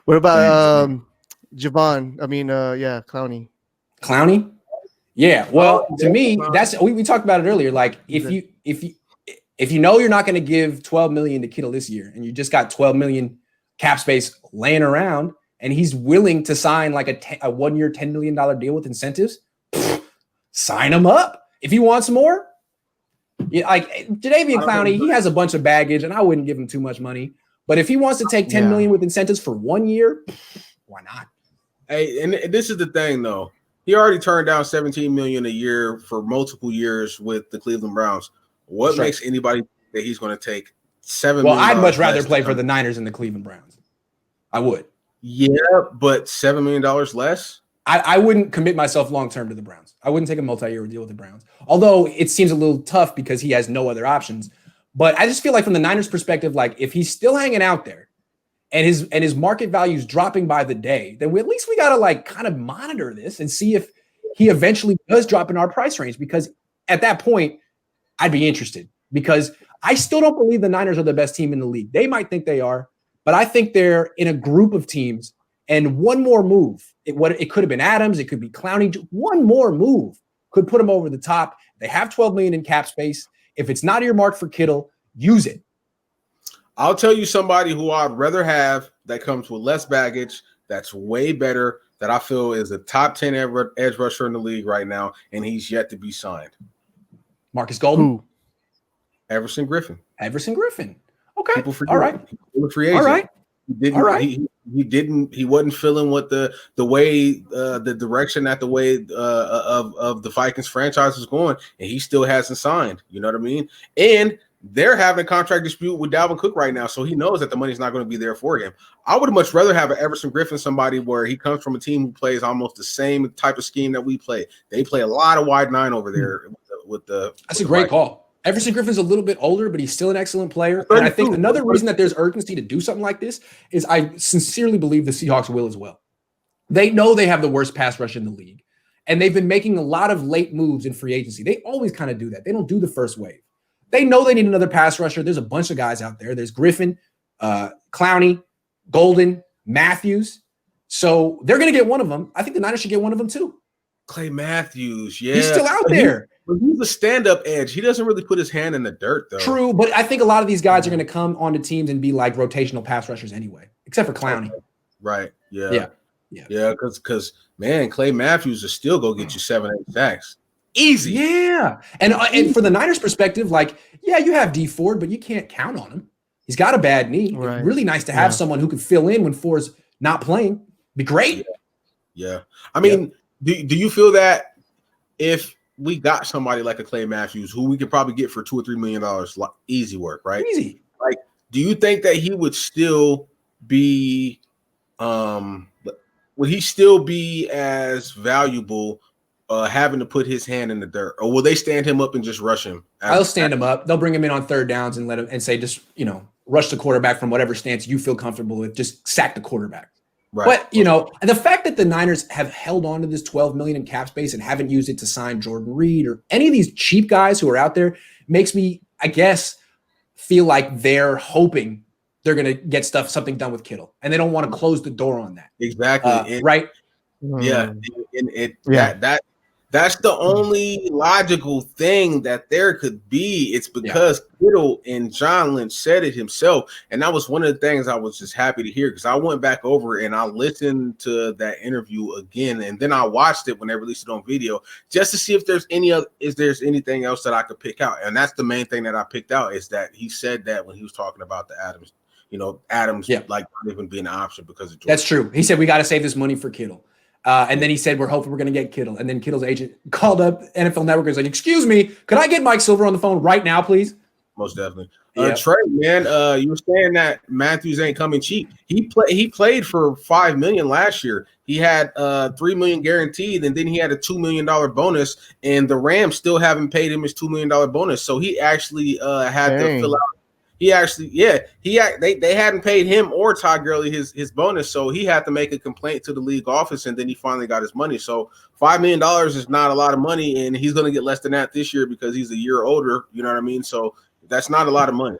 What about Javon? I mean, yeah, Clowney. Clowney? Yeah. Well, to me, that's we talked about it earlier. Like if you know you're not going to give 12 million to Kittle this year, and you just got 12 million cap space laying around, and he's willing to sign like a 1 year, $10 million deal with incentives, sign him up. If he wants more, like Jadeveon Clowney, he has a bunch of baggage, and I wouldn't give him too much money. But if he wants to take 10 million with incentives for 1 year, why not? Hey, and this is the thing, though. He already turned down 17 million a year for multiple years with the Cleveland Browns. What makes anybody think that he's going to take $7 million? Well, I'd much rather play for the Niners than the Cleveland Browns. I would. Yeah, but $7 million less? I wouldn't commit myself long-term to the Browns. I wouldn't take a multi-year deal with the Browns. Although it seems a little tough because he has no other options. But I just feel like from the Niners' perspective, like if he's still hanging out there and his market value is dropping by the day, then at least we got to like kind of monitor this and see if he eventually does drop in our price range. Because at that point, I'd be interested because I still don't believe the Niners are the best team in the league. They might think they are, but I think they're in a group of teams. And one more move, it could have been Adams, it could be Clowney. One more move could put them over the top. They have 12 million in cap space. If it's not earmarked for Kittle, use it. I'll tell you somebody who I'd rather have that comes with less baggage, that's way better, that I feel is a top 10 edge rusher in the league right now, and he's yet to be signed. Marcus Golden? Everson Griffin. Everson Griffin. Okay. All right. Free agent. All right. All right. He wasn't feeling what the way the direction that the way of the Vikings franchise was going, and he still hasn't signed. You know what I mean? And they're having a contract dispute with Dalvin Cook right now, so he knows that the money's not going to be there for him. I would much rather have an Everson Griffin, somebody where he comes from a team who plays almost the same type of scheme that we play. They play a lot of wide nine over there with the. That's a great call. Everson Griffin's a little bit older, but he's still an excellent player. And I think another reason that there's urgency to do something like this is I sincerely believe the Seahawks will as well. They know they have the worst pass rush in the league, and they've been making a lot of late moves in free agency. They always kind of do that. They don't do the first wave. They know they need another pass rusher. There's a bunch of guys out there. There's Griffin, Clowney, Golden, Matthews. So they're going to get one of them. I think the Niners should get one of them too. Clay Matthews, yeah. He's still out there. He's a stand-up edge. He doesn't really put his hand in the dirt, though. True, but I think a lot of these guys are going to come onto teams and be like rotational pass rushers anyway, except for Clowney. Right, yeah. Because, man, Clay Matthews will still go get you 7-8 sacks. Easy. Yeah. And for the Niners' perspective, like, yeah, you have D Ford, but you can't count on him. He's got a bad knee. Right. It's really nice to have someone who can fill in when Ford's not playing. Be great. Yeah. I mean, do you feel that if we got somebody like a Clay Matthews who we could probably get for $2 or $3 million, easy work, right? Easy. Like, do you think that he would still be would he still be as valuable having to put his hand in the dirt, or will they stand him up and just rush him? I'll stand him up. They'll bring him in on third downs and let him and say, just, rush the quarterback from whatever stance you feel comfortable with. Just sack the quarterback. Right. But, the fact that the Niners have held on to this $12 million in cap space and haven't used it to sign Jordan Reed or any of these cheap guys who are out there makes me, I guess, feel like they're hoping they're going to get something done with Kittle, and they don't want to close the door on that. Exactly. Right. Yeah. That's the only logical thing that there could be. It's because Kittle and John Lynch said it himself. And that was one of the things I was just happy to hear, because I went back over and I listened to that interview again. And then I watched it when they released it on video just to see if there's anything else that I could pick out. And that's the main thing that I picked out, is that he said that when he was talking about the Adams, like not even being an option because of Jordan. That's true. He said, we got to save this money for Kittle. And then he said, we're hoping we're going to get Kittle. And then Kittle's agent called up NFL Network and was like, excuse me, could I get Mike Silver on the phone right now, please? Most definitely. Trey, man, you were saying that Matthews ain't coming cheap. He played for $5 million last year. He had $3 million guaranteed, and then he had a $2 million bonus, and the Rams still haven't paid him his $2 million bonus. So he actually had to fill out. They hadn't paid him or Todd Gurley his bonus, so he had to make a complaint to the league office, and then he finally got his money. So $5 million is not a lot of money, and he's going to get less than that this year because he's a year older. You know what I mean? So that's not a lot of money.